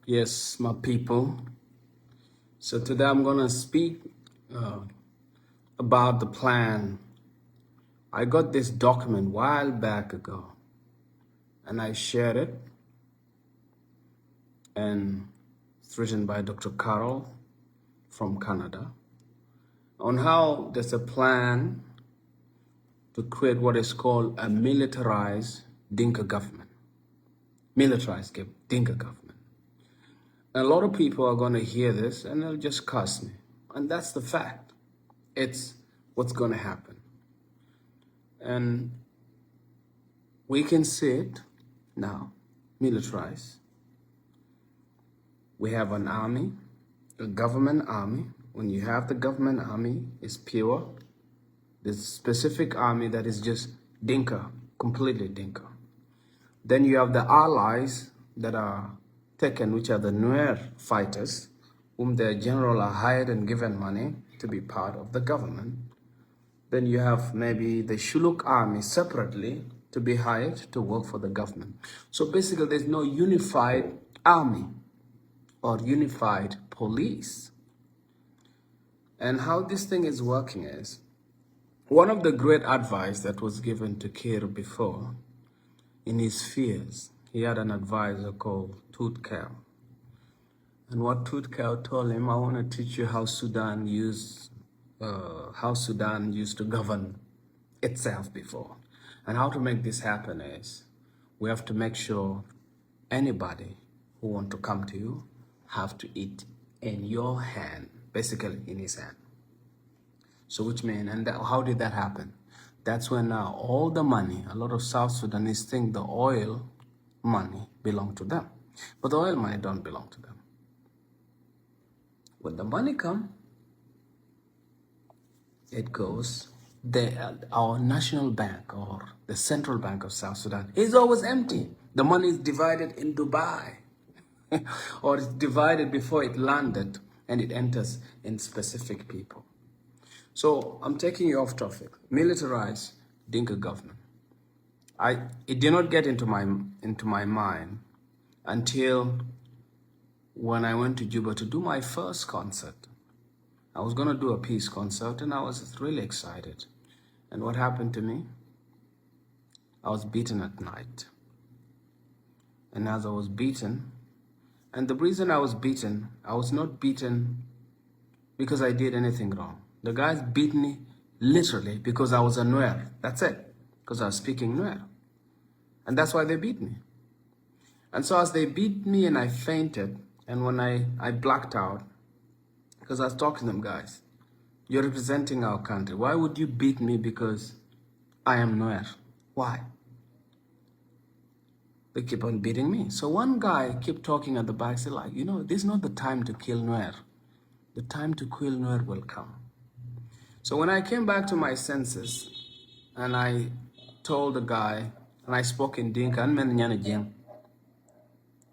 Yes, my people. So today I'm going to speak uh, about the plan. I got this document a while back ago and I shared it, and it's written by Dr. Carol from Canada on how there's a plan to create what is called a militarized Dinka government. Militarized Dinka government. And a lot of people are going to hear this and they'll just curse me. And that's the fact. It's what's going to happen. And we can see it now, militarized. We have an army, a government army. When you have the government army, it's pure. There's a specific army that is just Dinka, completely Dinka. Then you have the allies that are taken, which are the Nuer fighters, whom their general are hired and given money to be part of the government. Then you have maybe the Shuluk army separately to be hired to work for the government. So basically there's no unified army or unified police. And how this thing is working is, one of the great advice that was given to Kir before, in his fears, he had an advisor called Tooth Cow. And what Tooth Cow told him, I want to teach you how Sudan used to govern itself before. And how to make this happen is, we have to make sure anybody who want to come to you have to eat in your hand, basically in his hand. So which means, and how did that happen? That's when now all the money, a lot of South Sudanese think the oil money belong to them. But the oil money don't belong to them. When the money come, it goes, our national bank or the central bank of South Sudan is always empty. The money is divided in Dubai or it's divided before it landed and it enters in specific people. So I'm taking you off topic. Militarized Dinka government. It did not get into my mind until when I went to Juba to do my first concert. I was going to do a peace concert and I was really excited. And what happened to me? I was beaten at night. And as I was beaten, and the reason I was beaten, I was not beaten because I did anything wrong. The guys beat me literally because I was a Nuer. That's it. Because I was speaking Nuer. And that's why they beat me. And so as they beat me and I fainted, and when I blacked out, because I was talking to them, guys, you're representing our country. Why would you beat me because I am Nuer? Why? They keep on beating me. So one guy kept talking at the back, said like, this is not the time to kill Nuer. The time to kill Nuer will come. So when I came back to my senses, and I told the guy, and I spoke in Dinka,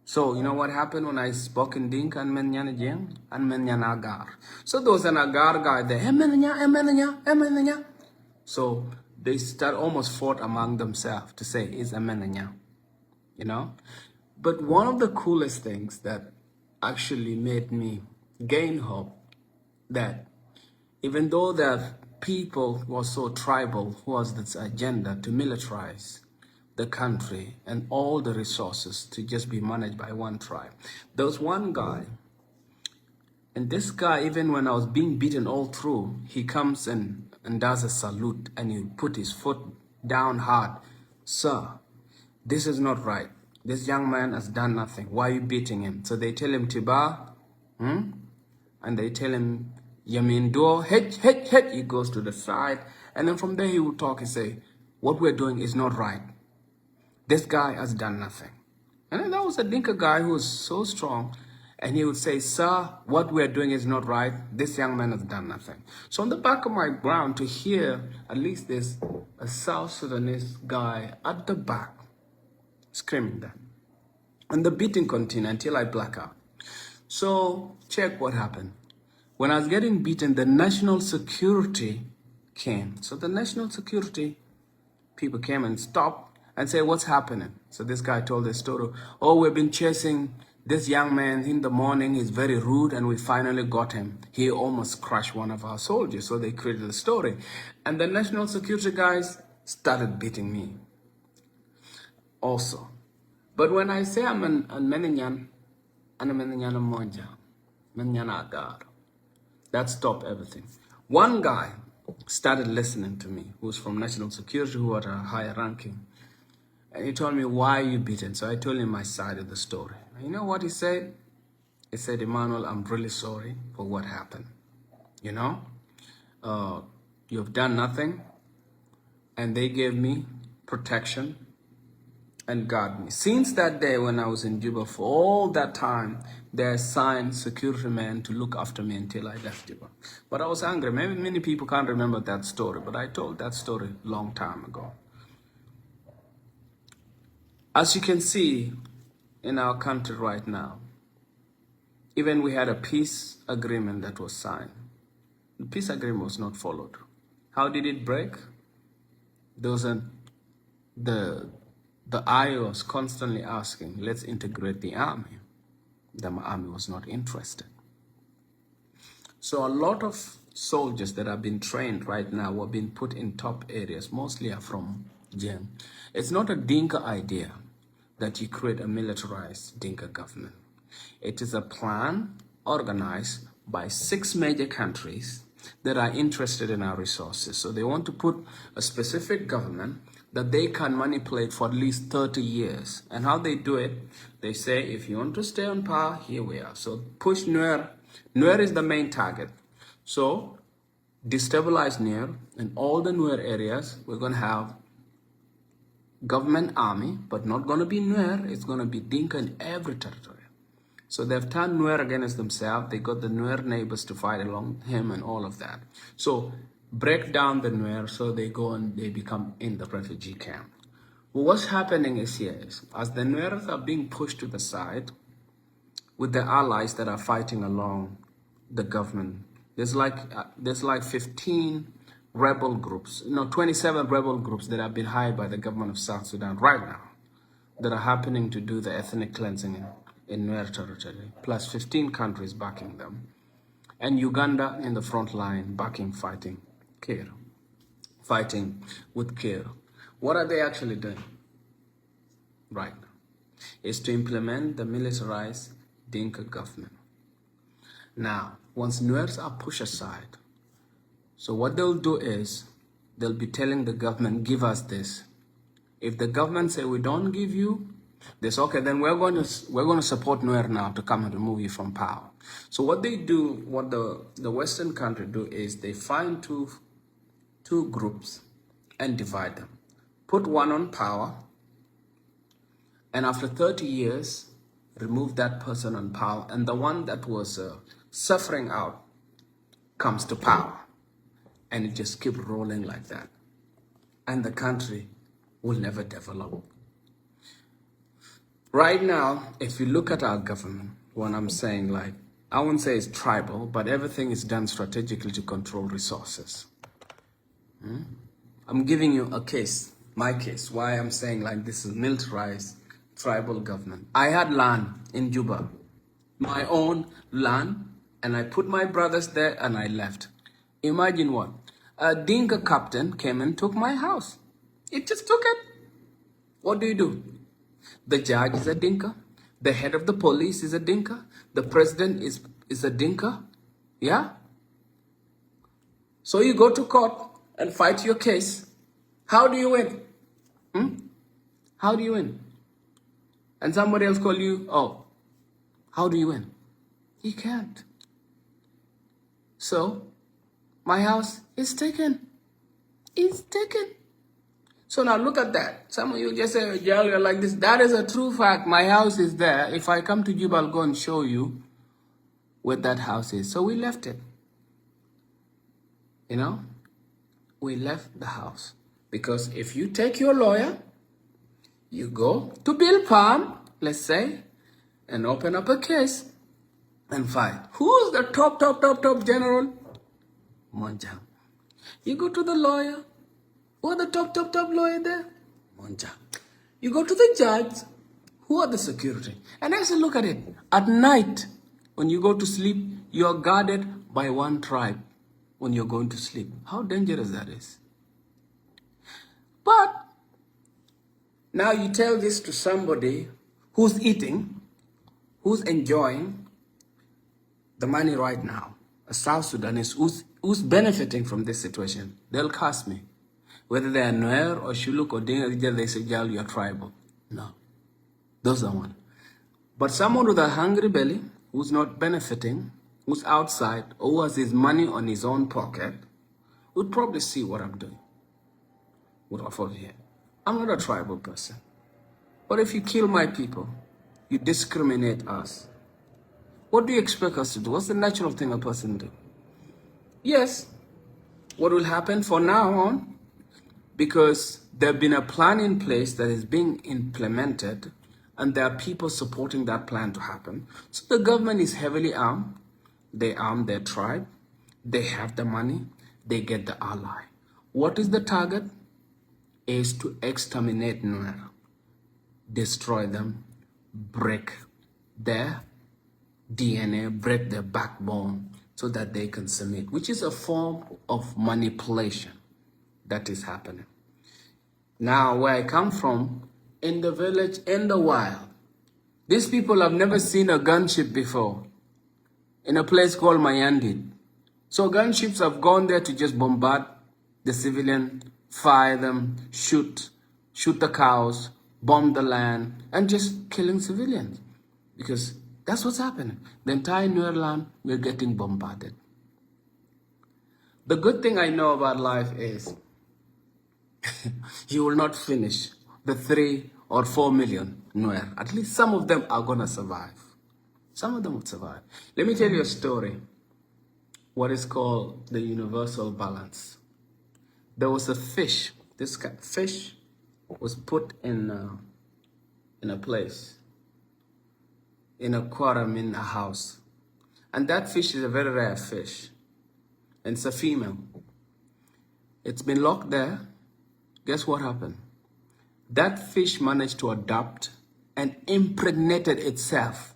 so you know what happened when I spoke in Dinka and Agar. So there was an Agar guy there, so they almost fought among themselves to say, is Amenanya, But one of the coolest things that actually made me gain hope, that even though the people were so tribal, who has this agenda to militarize the country and all the resources to just be managed by one tribe. There was one guy, and this guy, even when I was being beaten all through, he comes and does a salute and he put his foot down hard. Sir, this is not right. This young man has done nothing. Why are you beating him? So they tell him, Tiba, and they tell him, Yamin do, head. He goes to the side. And then from there he will talk and say, what we're doing is not right. This guy has done nothing. And then that was a Dinka guy who was so strong. And he would say, sir, what we're doing is not right. This young man has done nothing. So on the back of my ground, to hear at least there's a South Sudanese guy at the back screaming that. And the beating continued until I black out. So check what happened. When I was getting beaten, the national security came. So the national security people came and stopped and said, what's happening? So this guy told the story. Oh, we've been chasing This young man in the morning is very rude and we finally got him. He almost crushed one of our soldiers. So they created a story. And the national security guys started beating me also. But when I say I'm an Meninyan, and a Meninyan Monja, Meninyan Agar, that stopped everything. One guy started listening to me, who's from national security, who had a higher ranking. And he told me, why are you beaten? So I told him my side of the story. And you know what he said? He said, Emmanuel, I'm really sorry for what happened. You know, you've done nothing. And they gave me protection and guard me. Since that day when I was in Juba, for all that time, they assigned security men to look after me until I left Juba. But I was angry. Maybe many people can't remember that story, but I told that story a long time ago. As you can see in our country right now, even we had a peace agreement that was signed. The peace agreement was not followed. How did it break? Those are the IO was constantly asking, let's integrate the army. The army was not interested. So a lot of soldiers that have been trained right now are being put in top areas, mostly are from Jen. It's not a Dinka idea that you create a militarized Dinka government. It is a plan organized by 6 major countries that are interested in our resources. So they want to put a specific government that they can manipulate for at least 30 years. And how they do it, they say, if you want to stay on power, here we are. So push Nuer. Nuer is the main target. So destabilize Nuer. In all the Nuer areas, we're going to have government army, but not going to be Nuer. It's going to be Dinka in every territory. So they've turned Nuer against themselves. They got the Nuer neighbors to fight along him and all of that. So break down the Nuer so they go and they become in the refugee camp. Well, what's happening is here is, as the Nuers are being pushed to the side with the allies that are fighting along the government, there's like 15 rebel groups, 27 rebel groups that have been hired by the government of South Sudan right now that are happening to do the ethnic cleansing in Nuer territory, plus 15 countries backing them, and Uganda in the front line backing fighting with Kir. What are they actually doing right now? Is to implement the militarized Dinka government. Now, once Nuers are pushed aside, so what they'll do is they'll be telling the government, give us this. If the government say we don't give you this, okay, then we're going to support Nuer now to come and remove you from power. So what they do, what the Western country do is they find two groups and divide them. Put one on power, and after 30 years, remove that person on power, and the one that was suffering out comes to power. And it just keeps rolling like that. And the country will never develop. Right now, if you look at our government, what I'm saying, like, I wouldn't say it's tribal, but everything is done strategically to control resources. I'm giving you a case, my case, why I'm saying like this is militarized tribal government. I had land in Juba, my own land, and I put my brothers there and I left. Imagine what? A Dinka captain came and took my house. It just took it. What do? The judge is a Dinka. The head of the police is a Dinka. The president is a Dinka. Yeah? So you go to court and fight your case. How do you win? How do you win? And somebody else call you, oh, how do you win? You can't. So, my house is taken. It's taken. So now look at that. Some of you just say, Jal, you're like this. That is a true fact. My house is there. If I come to Juba, I'll go and show you where that house is. So we left it. You know? We left the house. Because if you take your lawyer, you go to Bill Palm, let's say, and open up a case and fight. Who's the top general? Monjang. You go to the lawyer. Who are the top lawyer there? Monjang. You go to the judge. Who are the security? And I said, look at it. At night, when you go to sleep, you are guarded by one tribe when you're going to sleep. How dangerous that is. But now you tell this to somebody who's eating, who's enjoying the money right now, a South Sudanese who's benefiting from this situation. They'll curse me. Whether they are Nuer or Shuluk or Dinka, they say, Jal, you're tribal. No, those are one. But someone with a hungry belly, who's not benefiting, who's outside, or who has his money on his own pocket, would probably see what I'm doing. Would offer here. I'm not a tribal person. But if you kill my people, you discriminate us. What do you expect us to do? What's the natural thing a person do? Yes, what will happen from now on, because there's been a plan in place that is being implemented, and there are people supporting that plan to happen. So the government is heavily armed. They arm their tribe. They have the money. They get the ally. What is the target? Is to exterminate Nuer, destroy them, break their DNA, break their backbone so that they can submit, which is a form of manipulation that is happening. Now, where I come from, in the village, in the wild, these people have never seen a gunship before in a place called Mayandit. So gunships have gone there to just bombard the civilian, fire them, shoot the cows, bomb the land, and just killing civilians. Because that's what's happening. The entire Nuer land, we're getting bombarded. The good thing I know about life is you will not finish the 3 or 4 million Nuer. At least some of them are going to survive. Some of them would survive. Let me tell you a story. What is called the universal balance. There was a fish. This fish was put in a place, in a aquarium in a house. And that fish is a very rare fish. And it's a female. It's been locked there. Guess what happened? That fish managed to adapt and impregnated itself.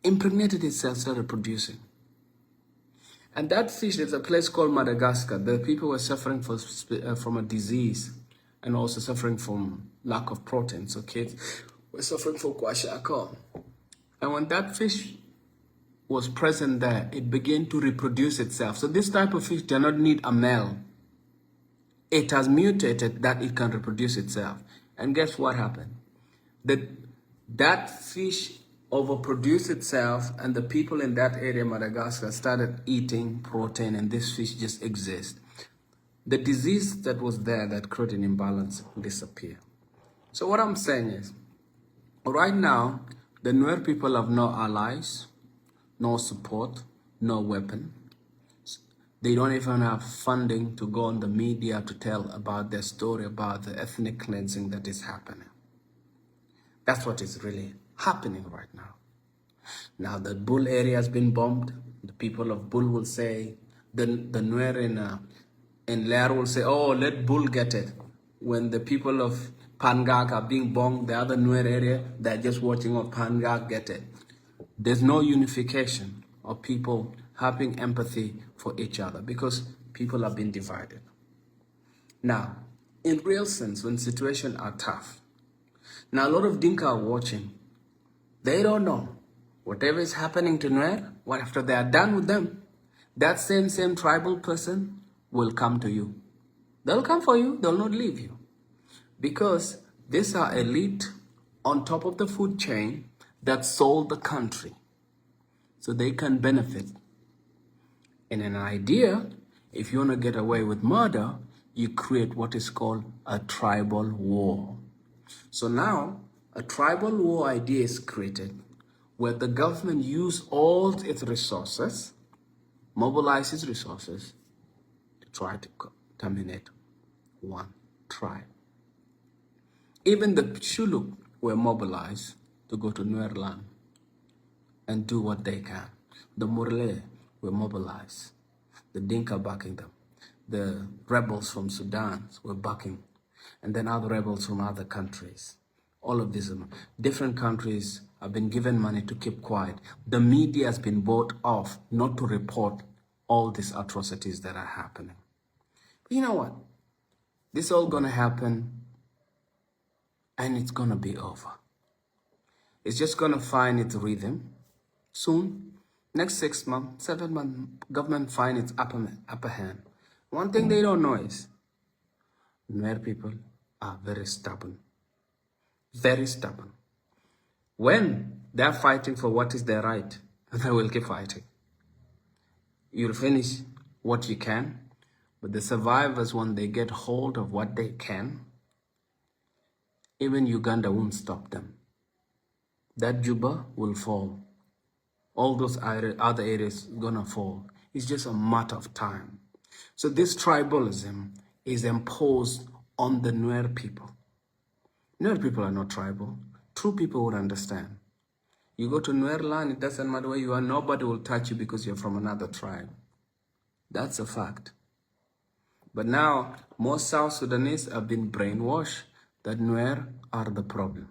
Impregnated itself, started producing. And that fish, there's a place called Madagascar. The people were suffering from a disease and also suffering from lack of protein. So kids were suffering from kwashiorkor. And when that fish was present there, it began to reproduce itself. So this type of fish does not need a male. It has mutated that it can reproduce itself. And guess what happened? That fish overproduced itself, and the people in that area, Madagascar, started eating protein, and this fish just exists. The disease that was there that created an imbalance disappeared. So what I'm saying is, right now, the Nuer people have no allies, no support, no weapon. They don't even have funding to go on the media to tell about their story about the ethnic cleansing that is happening. That's what is really happening right now. Now the Bull area has been bombed. The people of Bull will say, the Nuer in Lair will say, oh, let Bull get it. When the people of Pangak are being bombed, the other Nuer area, they're just watching what Pangak get it. There's no unification of people having empathy for each other because people have been divided. Now, in real sense, when situations are tough, now a lot of Dinka are watching. They don't know. Whatever is happening to Nuer, after they are done with them, that same tribal person will come to you. They'll come for you, they'll not leave you. Because these are elite on top of the food chain that sold the country. So they can benefit. In an idea, if you want to get away with murder, you create what is called a tribal war. So now, a tribal war idea is created where the government uses all its resources, mobilizes resources to try to terminate one tribe. Even the Shuluk were mobilized to go to Nuer land and do what they can. The Murle were mobilized. The Dinka backing them. The rebels from Sudan were backing. And then other rebels from other countries. All of this. Different countries have been given money to keep quiet. The media has been bought off not to report all these atrocities that are happening. But you know what? This is all going to happen and it's going to be over. It's just going to find its rhythm. Soon, next 6 months, 7 months, government find its upper hand. One thing they don't know is, Nuer people are very stubborn. Very stubborn. When they're fighting for what is their right, they will keep fighting. You'll finish what you can, but the survivors, when they get hold of what they can, even Uganda won't stop them. That Juba will fall. All those other areas gonna fall. It's just a matter of time. So this tribalism is imposed on the Nuer people. Nuer people are not tribal. True people would understand. You go to Nuer land, it doesn't matter where you are, nobody will touch you because you're from another tribe. That's a fact. But now, most South Sudanese have been brainwashed that Nuer are the problem.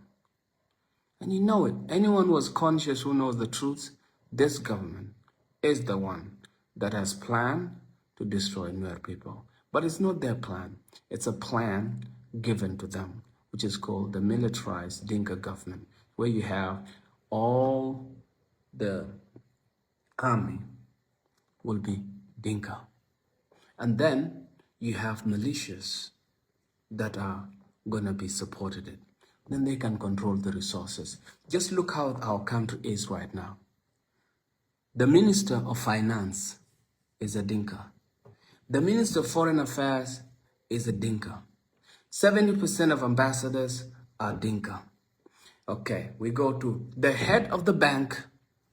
And you know it. Anyone who is conscious, who knows the truth, this government is the one that has planned to destroy Nuer people. But it's not their plan. It's a plan given to them, which is called the Militarized Dinka government, where you have all the army will be Dinka. And then you have militias that are going to be supported. Then they can control the resources. Just look how our country is right now. The Minister of Finance is a Dinka. The Minister of Foreign Affairs is a Dinka. 70% of ambassadors are Dinka. Okay, we go to the head of the bank,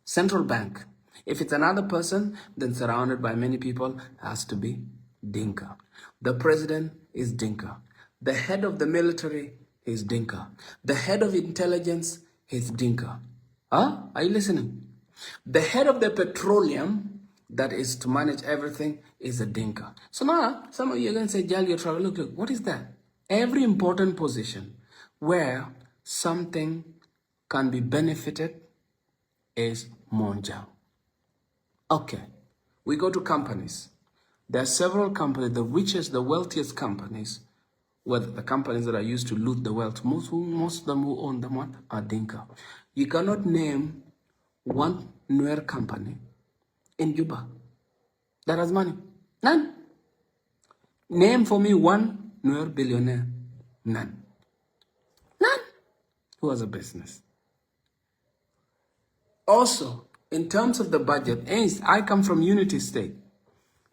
central bank. If it's another person, then surrounded by many people, has to be Dinka. The president is Dinka. The head of the military is Dinka. The head of intelligence is Dinka. Huh? Are you listening? The head of the petroleum, that is to manage everything, is a Dinka. So now, some of you are going to say, Jal, you're traveling. Look, what is that? Every important position where something can be benefited is Monjang. Okay, we go to companies. There are several companies, the richest, the wealthiest companies, where the companies that are used to loot the wealth, most of them who own them are Dinka. You cannot name one Nuer company in Juba that has money. None. Name for me one Nuer billionaire. None. None. Who has a business? Also, in terms of the budget, I come from Unity State.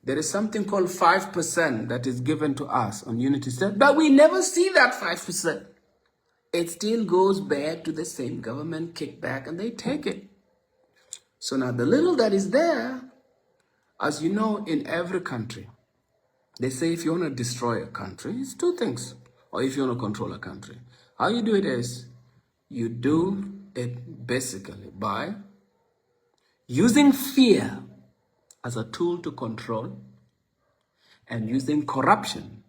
There is something called 5% that is given to us on Unity State, but we never see that 5%. It still goes back to the same government kickback and they take it. So now the little that is there, as you know, in every country, they say if you want to destroy a country, it's two things. Or if you want to control a country. How you do it is, you do it basically by using fear as a tool to control and using corruption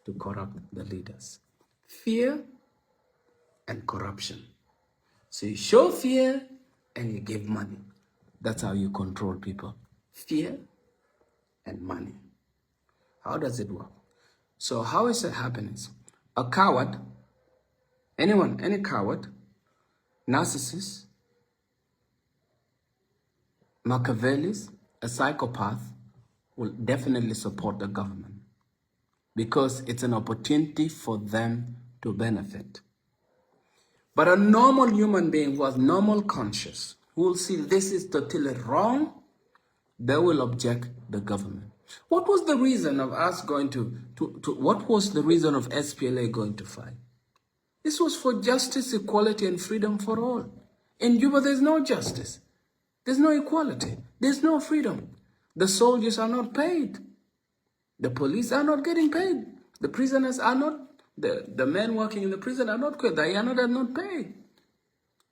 to corrupt the leaders. Fear and corruption. So you show fear and you give money. That's how you control people. Fear and money. How does it work? So how is it happening? A coward, any coward, narcissist, Machiavellis, a psychopath will definitely support the government because it's an opportunity for them to benefit. But a normal human being who has normal conscience, who will see this is totally wrong, they will object the government. What was the reason of us going what was the reason of SPLA going to fight? This was for justice, equality, and freedom for all. In Juba, there's no justice. There's no equality. There's no freedom. The soldiers are not paid. The police are not getting paid. The prisoners are not, the men working in the prison are not paid. The IANA are not paid.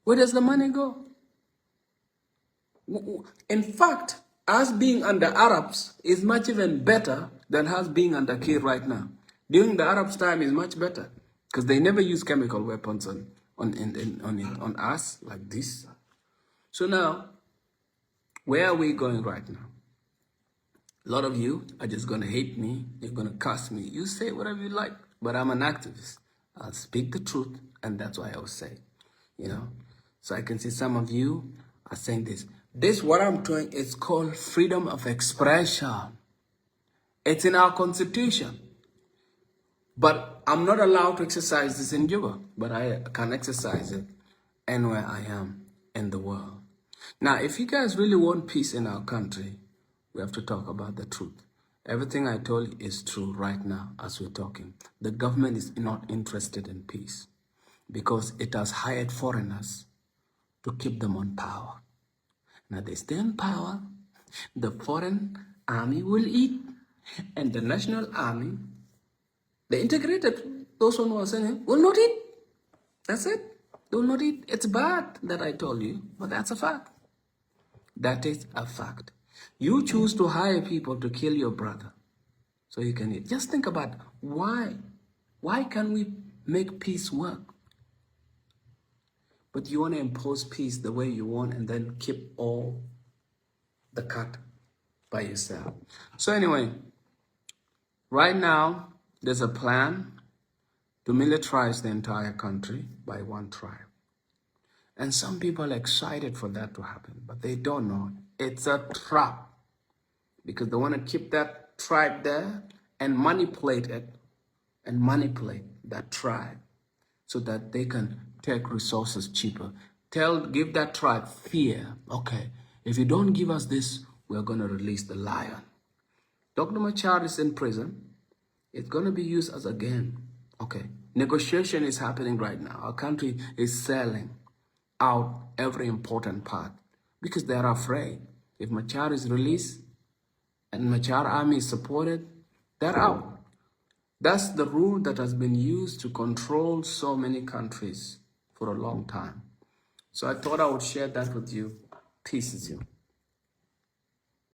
Where does the money go? In fact, us being under Arabs is much even better than us being under Kir right now. During the Arabs' time is much better. because they never use chemical weapons on us like this. So now, where are we going right now? A lot of you are just going to hate me. You're going to curse me. You say whatever you like, but I'm an activist. I'll speak the truth, and that's why I will say, you know. So I can see some of you are saying this. This, what I'm doing, is called freedom of expression. It's in our constitution. But I'm not allowed to exercise this in Juba, but I can exercise it anywhere I am in the world. Now, if you guys really want peace in our country, we have to talk about the truth. Everything I told you is true right now as we're talking. The government is not interested in peace because it has hired foreigners to keep them on power. Now they stay in power, the foreign army will eat, and the national army, the integrated, those who are saying, will not eat. That's it. They will not eat. It's bad that I told you, but that's a fact. That is a fact. You choose to hire people to kill your brother so you can eat. Just think about why. Why can we make peace work? But you want to impose peace the way you want and then keep all the cut by yourself. So anyway, right now, there's a plan to militarize the entire country by one tribe. And some people are excited for that to happen, but they don't know. It's a trap because they want to keep that tribe there and manipulate it and manipulate that tribe so that they can take resources cheaper. Give that tribe fear. Okay, if you don't give us this, we're going to release the lion. Dr. Machar is in prison. It's going to be used as a game. Okay, negotiation is happening right now. Our country is selling out every important part because they're afraid. If Machar is released and Machar army is supported, they're out. That's the rule that has been used to control so many countries for a long time. So I thought I would share that with you. Peace is you.